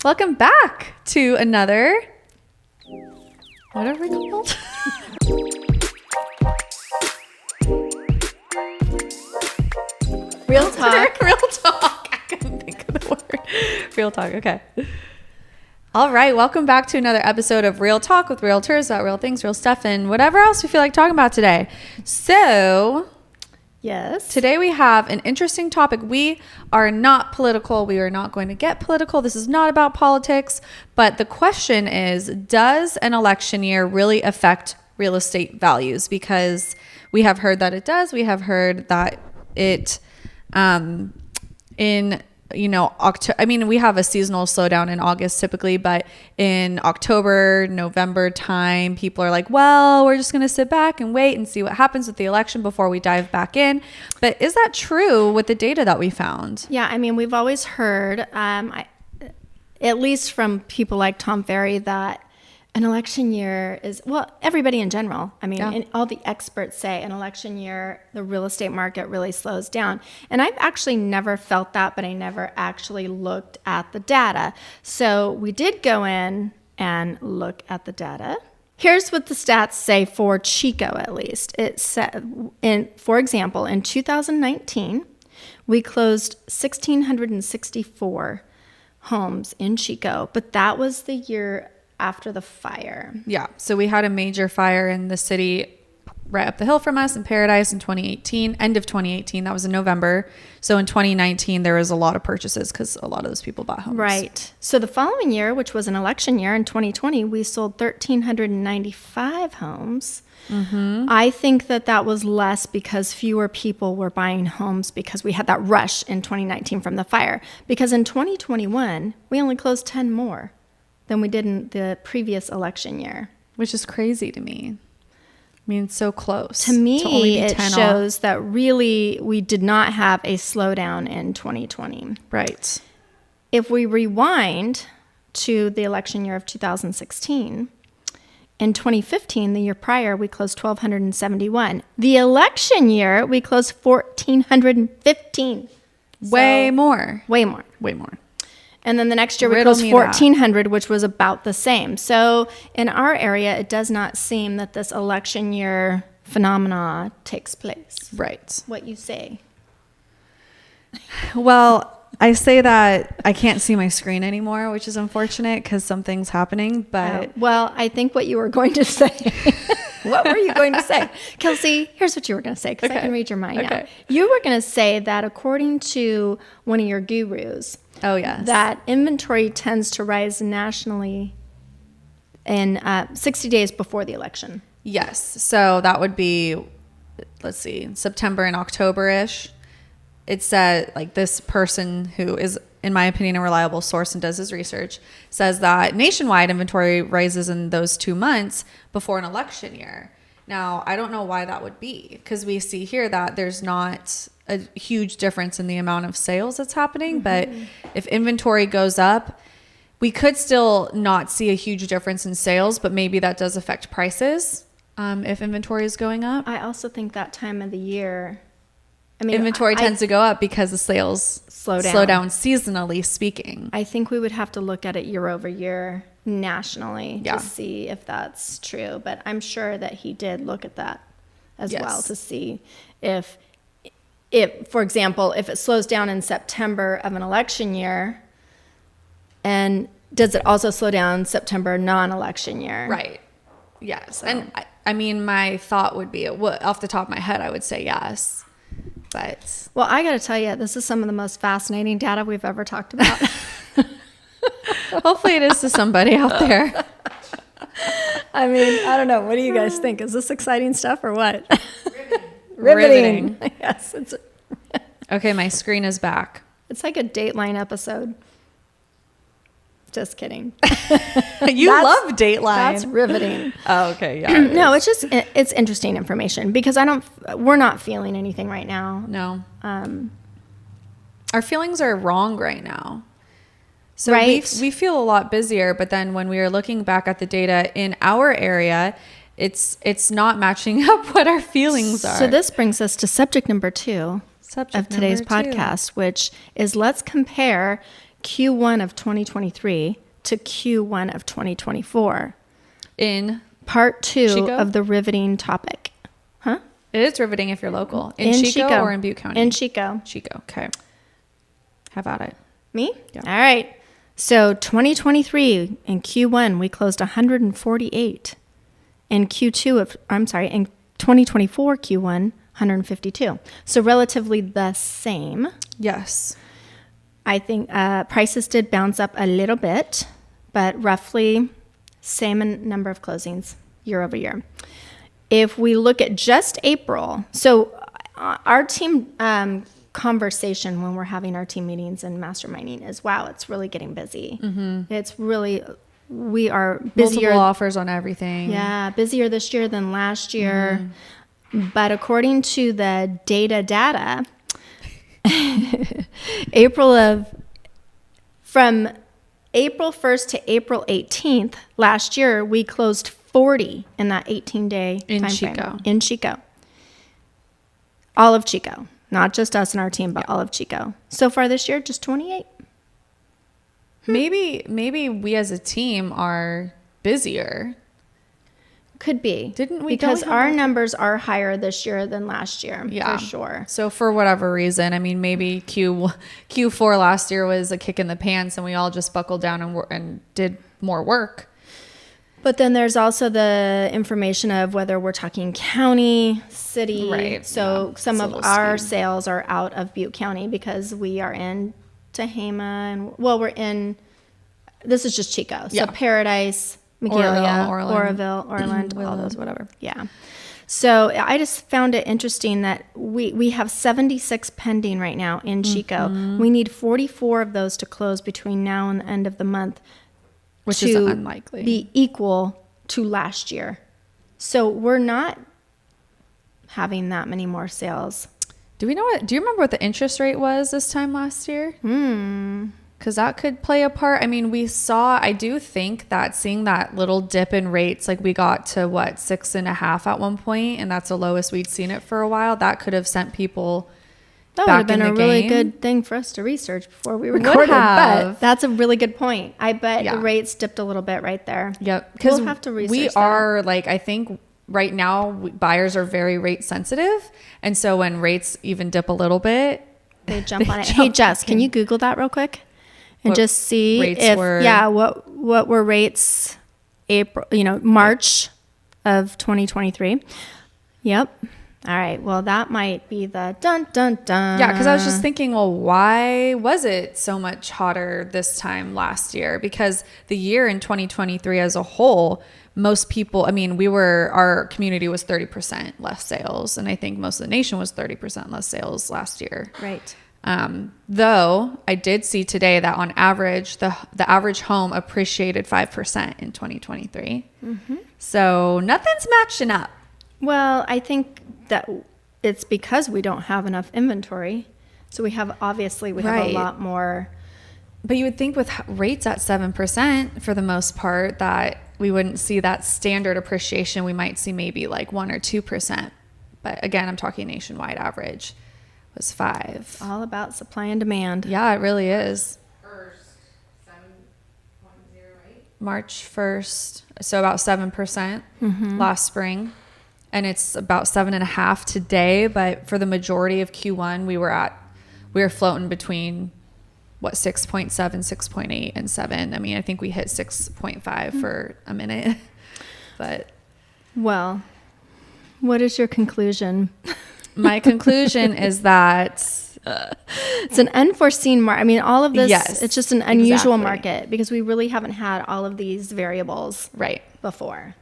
Welcome back to another, what are we called? Real talk. Real talk. I couldn't think of the word. Real talk. Okay. All right. Welcome back to another episode of Real Talk with Realtors about real things, real stuff, and whatever else we feel like talking about today. So Yes. today we have an interesting topic. We are not political. We are not going to get political. This is not about politics. But the question is, does an election year really affect real estate values? Because we have heard that it does. We have heard that it, October, we have a seasonal slowdown in August typically, but in October, November time, people are like, well, we're just going to sit back and wait and see what happens with the election before we dive back in. But is that true with the data that we found? Yeah. We've always heard, at least from people like Tom Ferry, that an election year is, well, everybody in general. And all the experts say an election year, the real estate market really slows down. And I've actually never felt that, but I never actually looked at the data. So we did go in and look at the data. Here's what the stats say for Chico, at least. It said, for example, in 2019, we closed 1,664 homes in Chico, but that was the year after the fire. Yeah. So we had a major fire in the city right up the hill from us in Paradise in 2018, end of 2018. That was in November. So in 2019, there was a lot of purchases because a lot of those people bought homes. Right. So the following year, which was an election year in 2020, we sold 1,395 homes. Mm-hmm. I think that was less because fewer people were buying homes because we had that rush in 2019 from the fire. Because in 2021, we only closed 10 more than we did in the previous election year. Which is crazy to me. It's so close. To me, it shows that really we did not have a slowdown in 2020. Right. If we rewind to the election year of 2016, in 2015, the year prior, we closed 1,271. The election year, we closed 1,415. Way more. And then the next year we closed 1,400, which was about the same. So in our area, it does not seem that this election year phenomena takes place. Right. What you say? Well, I say that I can't see my screen anymore, which is unfortunate because something's happening. But well, I think what you were going to say. What were you going to say? Kelsey, here's what you were going to say because I can read your mind now. You were going to say that according to one of your gurus, oh, yes, that inventory tends to rise nationally in 60 days before the election. Yes. So that would be, let's see, September and October-ish. It said, like, this person who is, in my opinion, a reliable source and does his research, says that nationwide inventory rises in those 2 months before an election year. Now, I don't know why that would be, because we see here that there's not a huge difference in the amount of sales that's happening. Mm-hmm. But if inventory goes up, we could still not see a huge difference in sales, but maybe that does affect prices if inventory is going up. I also think that time of the year, inventory tends to go up because the sales slow down seasonally speaking. I think we would have to look at it year over year nationally to see if that's true. But I'm sure that he did look at that as well to see if, for example, if it slows down in September of an election year, and does it also slow down September non-election year? Right. Yes. So. And my thought would be, off the top of my head, I would say yes. But well, I got to tell you, this is some of the most fascinating data we've ever talked about. Hopefully it is to somebody out there. I don't know. What do you guys think? Is this exciting stuff or what? Riveting. Yes. Okay, my screen is back. It's like a Dateline episode. Just kidding. You love Dateline. That's riveting. Oh, okay. Yeah. No, it's interesting information because we're not feeling anything right now. No. Our feelings are wrong right now. So we feel a lot busier, but then when we are looking back at the data in our area, it's not matching up what our feelings are. So this brings us to subject number 2 of today's podcast, which is let's compare Q1 of 2023 to Q1 of 2024. In part 2 Chico? of the riveting topic. Huh? It is riveting if you're local. In Chico or in Butte County? In Chico. Chico. Okay. Have at it. Me? Yeah. All right. So 2023 in Q1, we closed 148. In 2024 Q1, 152. So relatively the same. Yes. I think prices did bounce up a little bit, but roughly same number of closings year over year. If we look at just April, so our team conversation when we're having our team meetings and masterminding is, wow, it's really getting busy. It's really, we are busier. Multiple offers on everything. Yeah, busier this year than last year. But according to the data, from April 1st to April 18th last year, we closed 40 in that 18-day time frame. In Chico. All of Chico. Not just us and our team, but all of Chico. So far this year, just 28. Maybe we as a team are busier. Could be. Didn't we? Because our numbers are higher this year than last year, for sure. So for whatever reason, I mean, maybe Q4 last year was a kick in the pants and we all just buckled down and did more work. But then there's also the information of whether we're talking county, city. Right. So some of our sales are out of Butte County because we are in Tehama and, well, we're in, this is just Chico. So Paradise, Magalia, Oroville, Orland, all those, whatever. Yeah. So I just found it interesting that we have 76 pending right now in Chico. We need 44 of those to close between now and the end of the month. Which is unlikely. Be equal to last year. So we're not having that many more sales. Do you remember what the interest rate was this time last year? Because that could play a part. I mean, I do think that seeing that little dip in rates, like we got to 6.5 at one point, and that's the lowest we'd seen it for a while. That could have sent people that would have been a really good thing for us to research before we recorded. But that's a really good point. I bet the rates dipped a little bit right there. Yep. Because we'll have to research we are I think right now buyers are very rate sensitive. And so when rates even dip a little bit, they jump on it. Hey, Jess, can you Google that real quick? And just see what were rates March of 2023. Yep. All right. Well, that might be the dun dun dun. Yeah, because I was just thinking, well, why was it so much hotter this time last year? Because the year in 2023 as a whole, most people, I mean, our community was 30% less sales, and I think most of the nation was 30% less sales last year. Right. Though I did see today that on average, the average home appreciated 5% in 2023. So nothing's matching up. Well, I think that it's because we don't have enough inventory. So we have a lot more. But you would think with rates at 7% for the most part that we wouldn't see that standard appreciation. We might see maybe 1 or 2%. But again, I'm talking nationwide average was 5. All about supply and demand. Yeah, it really is. March 1st, so about 7% last spring. And it's about 7.5 today. But for the majority of Q1, we were floating between 6.7, 6.8, and 7. I mean, I think we hit 6.5 for a minute. But well, what is your conclusion? My conclusion is that it's an unforeseen market. I mean, all of this, it's just an unusual market because we really haven't had all of these variables before.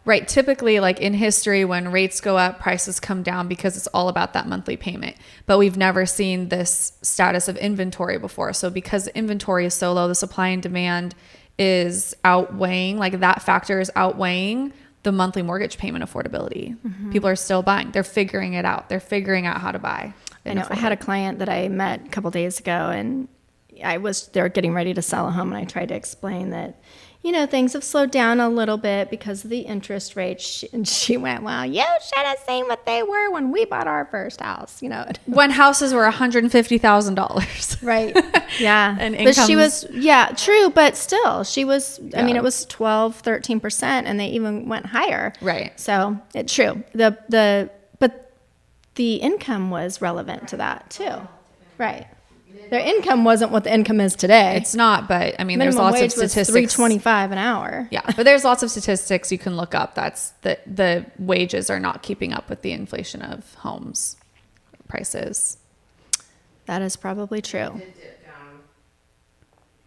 Right. Typically, in history, when rates go up, prices come down because it's all about that monthly payment. But we've never seen this status of inventory before. So because inventory is so low, the supply and demand is outweighing, that factor is outweighing the monthly mortgage payment affordability. People are still buying. They're figuring it out. They're figuring out how to buy. I know. I had a client that I met a couple days ago, and they're getting ready to sell a home, and I tried to explain that, things have slowed down a little bit because of the interest rates. And she went, well, you should have seen what they were when we bought our first house, When houses were $150,000. Right. Yeah. And but she incomes- was, true. But still, she was, I mean, it was 12, 13%, and they even went higher. Right. So it's true. But the income was relevant to that too. Right. Their income wasn't what the income is today. It's not, but I mean, Minimum there's lots wage of statistics. was $3.25 an hour. Yeah, but there's lots of statistics you can look up. That's the wages are not keeping up with the inflation of homes prices. That is probably true. It did dip down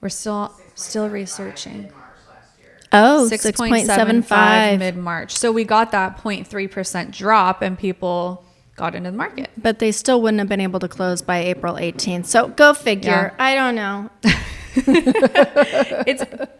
We're still researching. mid-March last year. Oh, 6.75 6.75. mid-March. So we got that 0.3% drop, and people got into the market. But they still wouldn't have been able to close by April 18th. So go figure. Yeah. I don't know.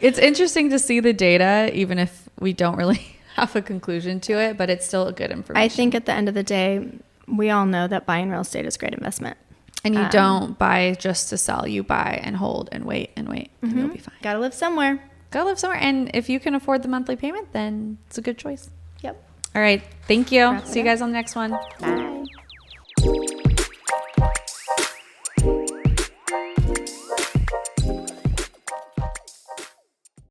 It's interesting to see the data, even if we don't really have a conclusion to it, but it's still good information. I think at the end of the day, we all know that buying real estate is a great investment. And you don't buy just to sell. You buy and hold and wait, and you'll be fine. Gotta live somewhere. Go live somewhere. And if you can afford the monthly payment, then it's a good choice. Yep. All right. Thank you. Wrap it See you up. guys on the next one. Bye.